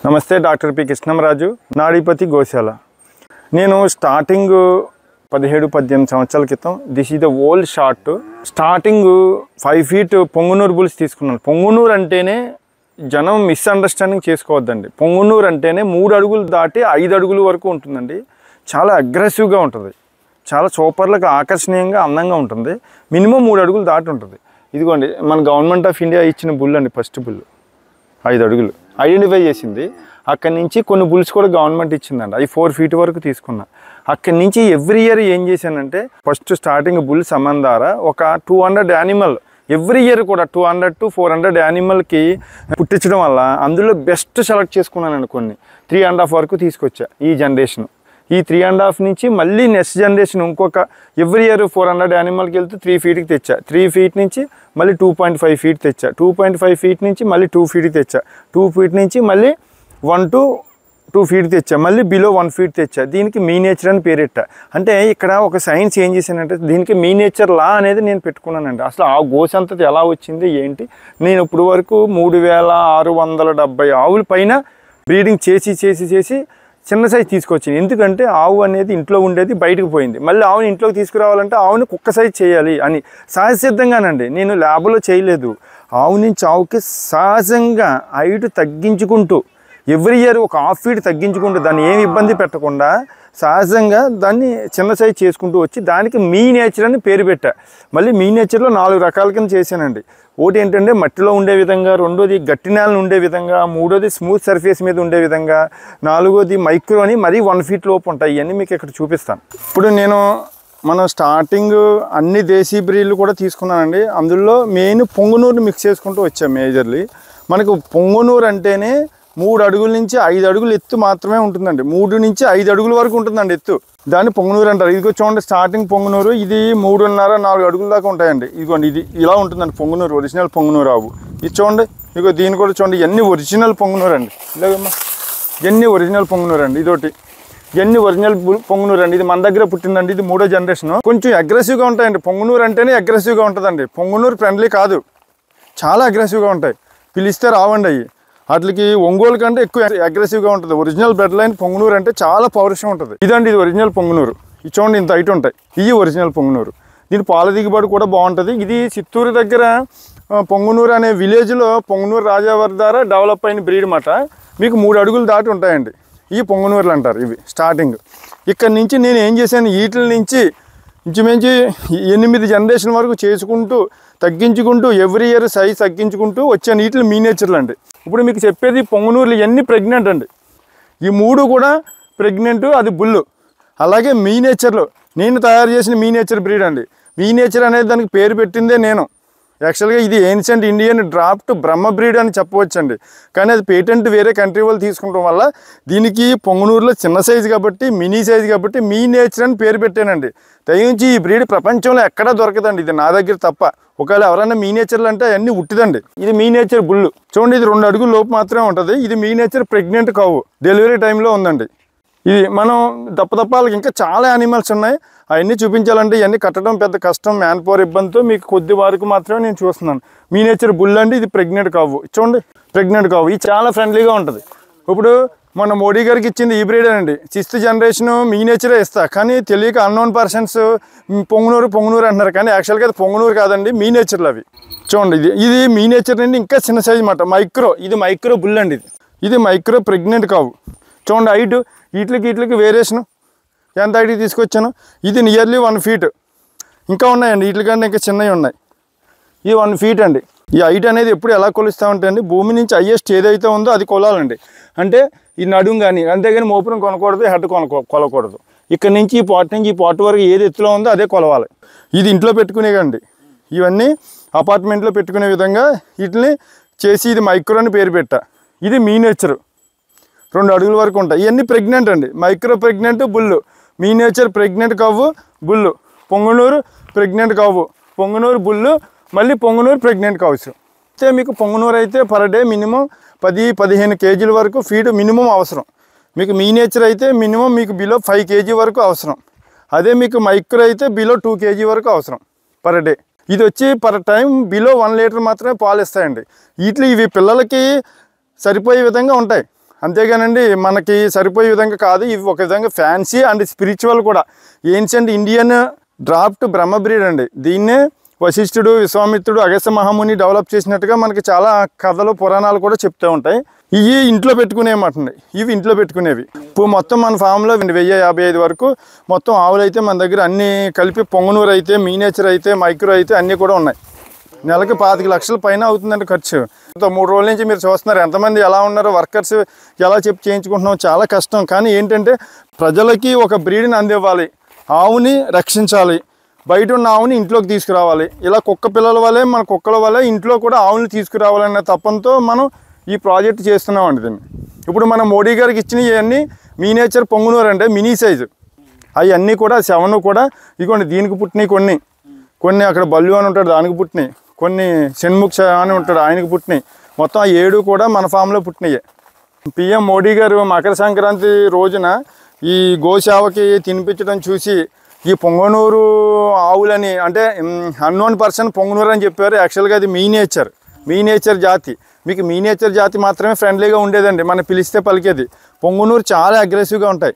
నమస్తే doctor P Krishnamraju నాడీపతి గోశాల. నేను starting 17-18 సంవత్సరాల క్రితం this is the old short. Starting 5 feet Pongunuru bulls తీసుకున్నాను. పొంగునూరు అంటేనే జనం మిస్అండర్స్టాండింగ్ చేసుకోవద్దండి. పొంగునూరు అంటేనే 3 అడుగులు దాటి 5 అడుగుల వరకు ఉంటుందండి. చాలా అగ్రెసివ్గా ఉంటుంది, చాలా సూపర్లకు ఆకర్షణీయంగా అందంగా ఉంటుంది. మినిమం 3 అడుగులు దాటి ఉంటుంది. ఇదిగోండి మన గవర్నమెంట్ ఆఫ్ ఇండియా ఇచ్చిన బుల్ అండి. ఫస్ట్ బుల్ 5 అడుగులు ఐడెంటిఫై చేసింది. అక్కడి నుంచి కొన్ని బుల్స్ కూడా గవర్నమెంట్ ఇచ్చిందండి. అవి 4 ఫీట్ వరకు తీసుకున్నా. అక్కడి నుంచి ఎవ్రీ ఇయర్ ఏం చేశానంటే ఫస్ట్ స్టార్టింగ్ బుల్ సంబంధారా ఒక 200 యానిమల్ ఎవ్రీ ఇయర్ కూడా 200 to 400 యానిమల్కి పుట్టించడం వల్ల అందులో బెస్ట్ సెలెక్ట్ చేసుకున్నానండి. కొన్ని 3.5 వరకు తీసుకొచ్చా. ఈ జనరేషన్ ఈ 3.5 నుంచి మళ్ళీ నెక్స్ట్ జనరేషన్ ఇంకొక ఎవ్రీ ఇయర్ 400 యానిమల్కి వెళ్తే 3 ఫీట్కి తెచ్చా. 3 ఫీట్ నుంచి మళ్ళీ 2.5 ఫీట్ తెచ్చా. 2.5 ఫీట్ నుంచి మళ్ళీ 2 ఫీట్కి తెచ్చా. 2 ఫీట్ నుంచి మళ్ళీ 1 to 2 ఫీట్ తెచ్చా. మళ్ళీ బిలో 1 ఫీట్ తెచ్చా. దీనికి మీనేచర్ అని పేరెట్టా. అంటే ఇక్కడ ఒక సైన్స్ ఏం చేశానంటే దీనికి మీనేచర్ లా అనేది నేను పెట్టుకున్నానండి. అసలు ఆ గోసంతతి ఎలా వచ్చింది ఏంటి, నేను ఇప్పుడు వరకు 3670 ఆవుల పైన బ్రీడింగ్ చేసి చిన్న సైజు తీసుకొచ్చింది. ఎందుకంటే ఆవు అనేది ఇంట్లో ఉండేది బయటకు పోయింది. మళ్ళీ ఆవుని ఇంట్లోకి తీసుకురావాలంటే ఆవుని కుక్క సైజు చేయాలి అని సహజసిద్ధంగానండి. నేను ల్యాబ్లో చేయలేదు. ఆవు నుంచి ఆవుకి సహజంగా హైట్ తగ్గించుకుంటూ ఎవ్రీ ఇయర్ ఒక 1/2 ఫీట్ తగ్గించుకుంటూ దాన్ని ఏమి ఇబ్బంది పెట్టకుండా సహజంగా దాన్ని చిన్న సైజు చేసుకుంటూ వచ్చి దానికి మీ నేచర్ అని పేరు పెట్టా. మళ్ళీ మీ నేచర్లో 4 రకాల కింద చేశానండి. ఒకటి ఏంటంటే మట్టిలో ఉండే విధంగా, రెండోది గట్టి నేలను ఉండే విధంగా, మూడోది స్మూత్ సర్ఫేస్ మీద ఉండే విధంగా, నాలుగోది మైక్రో అని మరీ 1 ఫీట్ లోపు ఉంటాయి. ఇవన్నీ మీకు ఇక్కడ చూపిస్తాను. ఇప్పుడు మనం స్టార్టింగ్ అన్ని దేశీ బ్రీడ్లు కూడా తీసుకున్నానండి. అందులో మెయిన్ పొంగునూరుని మిక్స్ చేసుకుంటూ వచ్చాం మేజర్లీ. మనకు పొంగునూరు అంటేనే 3 అడుగుల నుంచి 5 అడుగులు ఎత్తు మాత్రమే ఉంటుందండి. 3 నుంచి 5 అడుగుల వరకు ఉంటుందండి ఎత్తు. దాన్ని పొంగునూరు అంటారు. ఇదిగో చూడండి స్టార్టింగ్ పొంగునూరు ఇది 3.5-4 అడుగుల దాకా ఉంటాయండి. ఇదిగోండి ఇది ఇలా ఉంటుందండి పొంగునూరు, ఒరిజినల్ పొంగునూరు ఆవు. ఇది చూడండి, ఇదిగో దీన్ని కూడా చూడండి. ఇవన్నీ ఒరిజినల్ పొంగునూరు అండి. ఇలాగమ్మా ఇవన్నీ ఒరిజినల్ పొంగునూరు అండి. ఇదొకటి ఇవన్నీ ఒరిజినల్ పొంగునూరు అండి. ఇది మన దగ్గర పుట్టిందండి. ఇది 3వ జనరేషన్. కొంచెం అగ్రెసివ్గా ఉంటాయండి. పొంగునూరు అంటేనే అగ్రెసివ్గా ఉంటుందండి. పొంగునూరు ఫ్రెండ్లీ కాదు, చాలా అగ్రెసివ్గా ఉంటాయి. పిలిస్తే రావండి అవి. వాటికి ఒంగోలు కంటే ఎక్కువ అగ్రెసివ్గా ఉంటుంది. ఒరిజినల్ బ్లడ్ లైన్ పొంగునూరు అంటే చాలా పౌరుషం ఉంటుంది. ఇదండి ఇది ఒరిజినల్ పొంగునూరు. ఇది చూడండి ఇంత హైట్ ఉంటాయి. ఇవి ఒరిజినల్ పొంగునూరు. దీని పాల దిగుబడి కూడా బాగుంటుంది. ఇది చిత్తూరు దగ్గర పొంగునూరు అనే విలేజ్లో పొంగునూరు రాజావర్ధార డెవలప్ అయిన బ్రీడ్ మాట. మీకు 3 అడుగులు దాటి ఉంటాయండి. ఈ పొంగునూరులు అంటారు ఇవి స్టార్టింగ్. ఇక్కడ నుంచి నేను ఏం చేశాను, వీటి నుంచి ఇంచుమించి 8 జనరేషన్ వరకు చేసుకుంటూ తగ్గించుకుంటూ ఎవ్రీ ఇయర్ సైజ్ తగ్గించుకుంటూ వచ్చాను. వీటిని మీనేచర్లు అండి. ఇప్పుడు మీకు చెప్పేది పొంగునూరులు ఇవన్నీ ప్రెగ్నెంట్ అండి. ఈ 3 కూడా ప్రెగ్నెంట్, అది బుల్లు. అలాగే మీనేచర్లు నేను తయారు చేసిన మీనేచర్ బ్రీడ్ అండి. మీనేచర్ అనేది దానికి పేరు పెట్టిందే నేను. యాక్చువల్గా ఇది ఏన్షియంట్ ఇండియన్ డ్రాఫ్ట్ బ్రహ్మ బ్రీడ్ అని చెప్పవచ్చండి. కానీ అది పేటెంట్ వేరే కంట్రీ వాళ్ళు తీసుకుంటాం వల్ల దీనికి పొంగునూరులో చిన్న సైజు కాబట్టి, మినీ సైజు కాబట్టి మీ నేచర్ అని పేరు పెట్టానండి. దయించి ఈ బ్రీడ్ ప్రపంచంలో ఎక్కడా దొరకదండి, ఇది నా దగ్గర తప్ప. ఒకవేళ ఎవరైనా మీ నేచర్లు అంటే అన్నీ ఉట్టిదండి. ఇది మీ నేచర్ బుల్లు. చూడండి ఇది 2 అడుగుల లోపు మాత్రమే ఉంటుంది. ఇది మీ నేచర్ ప్రెగ్నెంట్ కావు, డెలివరీ టైంలో ఉందండి. ఇది మనం దప్పదప్పాలకి ఇంకా చాలా యానిమల్స్ ఉన్నాయి. అవన్నీ చూపించాలంటే ఇవన్నీ కట్టడం పెద్ద కష్టం, మ్యాన్ పవర్ ఇబ్బందితో మీకు కొద్ది వరకు మాత్రమే నేను చూస్తున్నాను. మీ నేచర్ బుల్ అండి. ఇది ప్రెగ్నెంట్ కావు. చూడండి ప్రెగ్నెంట్ కావు. ఇది చాలా ఫ్రెండ్లీగా ఉంటుంది. ఇప్పుడు మన మోడీ గారికి ఇచ్చింది ఈ బ్రీడ్ అండి. 6th జనరేషన్ మీ నేచరే ఇస్తా, కానీ తెలియక అన్నోన్ పర్సన్స్ పొంగునూరు అంటున్నారు. కానీ యాక్చువల్గా అది పొంగునూరు కాదండి, మీ నేచర్లు అవి. చూడండి ఇది మీ నేచర్ నుండి ఇంకా చిన్న సైజ్ అన్నమాట. మైక్రో, ఇది మైక్రో బుల్ అండి. ఇది మైక్రో ప్రెగ్నెంట్ కావు. చూడండి హైట్ వీటికి వేరియేషను ఎంత హైట్కి తీసుకొచ్చాను. ఇది నియర్లీ 1 ఫీట్. ఇంకా ఉన్నాయండి వీటికంటే ఇంకా చిన్నవి ఉన్నాయి. ఈ 1 ఫీట్ అండి. ఈ హైట్ అనేది ఎప్పుడు ఎలా కొలుస్తామంటే అండి, భూమి నుంచి హైయెస్ట్ ఏదైతే ఉందో అది కొలాలండి. అంటే ఈ నడుము కానీ, అంతేగాని మోపురం కొనకూడదు, హెడ్ కొలకూడదు. ఇక్కడ నుంచి ఈ పార్ట్ నుంచి ఈ పార్ట్ వరకు ఏది ఎత్తులో ఉందో అదే కొలవాలి. ఇది ఇంట్లో పెట్టుకునేకండి. ఇవన్నీ అపార్ట్మెంట్లో పెట్టుకునే విధంగా వీటిని చేసి ఇది మైక్రో అని పేరు పెట్టా. ఇది మీ నేచరు 2 అడుగుల వరకు ఉంటాయి. ఇవన్నీ ప్రెగ్నెంట్ అండి. మైక్రో ప్రెగ్నెంట్ బుల్లు, మీ నేచర్ ప్రెగ్నెంట్ కావు బుల్లు, పొంగునూరు ప్రెగ్నెంట్ కావు, పొంగునూరు బుల్లు, మళ్ళీ పొంగునూరు ప్రెగ్నెంట్ కావచ్చు. అయితే మీకు పొంగునూరు అయితే పర్ డే మినిమం 10-15 కేజీల వరకు ఫీడ్ మినిమం అవసరం. మీకు మీ నేచర్ అయితే మినిమం మీకు బిలో 5 కేజీ వరకు అవసరం. అదే మీకు మైక్రో అయితే బిలో 2 కేజీ వరకు అవసరం పర్ డే. ఇది వచ్చి పర్ టైం బిలో 1 లీటర్ మాత్రమే పాలు ఇస్తాయండి. ఇవి పిల్లలకి సరిపోయే విధంగా ఉంటాయి. అంతేగానండి మనకి సరిపోయే విధంగా కాదు. ఇవి ఒక విధంగా ఫ్యాన్సీ అండ్ స్పిరిచువల్ కూడా. ఏన్షియంట్ ఇండియన్ డ్రాఫ్ట్ బ్రహ్మ బ్రీడ్ అండి. దీన్నే వశిష్ఠుడు, విశ్వామిత్రుడు, అగస్త్య మహాముని డెవలప్ చేసినట్టుగా మనకి చాలా కథలు పురాణాలు కూడా చెప్తూ ఉంటాయి. ఇవి ఇంట్లో పెట్టుకునేమాట. ఇవి ఇంట్లో పెట్టుకునేవి. ఇప్పుడు మొత్తం మన ఫామ్లో 1055 వరకు మొత్తం ఆవులు అయితే మన దగ్గర అన్నీ కలిపి పొంగనూరు అయితే, మీనేచర్ అయితే, మైక్రో అయితే అన్నీ కూడా ఉన్నాయి. నెలకి 25 లక్షల పైన అవుతుందండి ఖర్చు. 3 రోజుల నుంచి మీరు చూస్తున్నారు ఎంతమంది ఎలా ఉన్నారో, వర్కర్స్ ఎలా చెప్పి చేయించుకుంటున్నాం. చాలా కష్టం. కానీ ఏంటంటే ప్రజలకి ఒక బ్రీడ్ని అందివ్వాలి, ఆవుని రక్షించాలి, బయట ఉన్న ఆవుని ఇంట్లోకి తీసుకురావాలి. ఇలా కుక్క పిల్లల వల్లే, మన కుక్కల వల్లే ఇంట్లో కూడా ఆవుని తీసుకురావాలనే తపంతో మనం ఈ ప్రాజెక్ట్ చేస్తున్నామండి దీన్ని. ఇప్పుడు మనం మోడీ గారికి ఇచ్చిన ఇవన్నీ మీనేచర్ పొంగునూరు అంటే మినీ సైజు. అవన్నీ కూడా 7 కూడా ఇదిగోండి. దీనికి పుట్టినాయి కొన్ని అక్కడ బల్లు అని ఉంటాడు దానికి పుట్టినాయి, కొన్ని షణ్ముఖ అని ఉంటాడు ఆయనకి పుట్టినాయి. మొత్తం 7 కూడా మన ఫామ్లో పుట్టినాయి. పిఎం మోడీ గారు మకర సంక్రాంతి రోజున ఈ గోసేవకి తినిపించడం చూసి ఈ పొంగనూరు ఆవులని, అంటే అన్నోన్ పర్సన్ పొంగనూరు అని చెప్పారు. యాక్చువల్గా అది మీనేచర్ జాతి. మీకు మీనేచర్ జాతి మాత్రమే ఫ్రెండ్లీగా ఉండేదండి, మనం పిలిస్తే పలికేది. పొంగనూరు చాలా అగ్రెసివ్గా ఉంటాయి.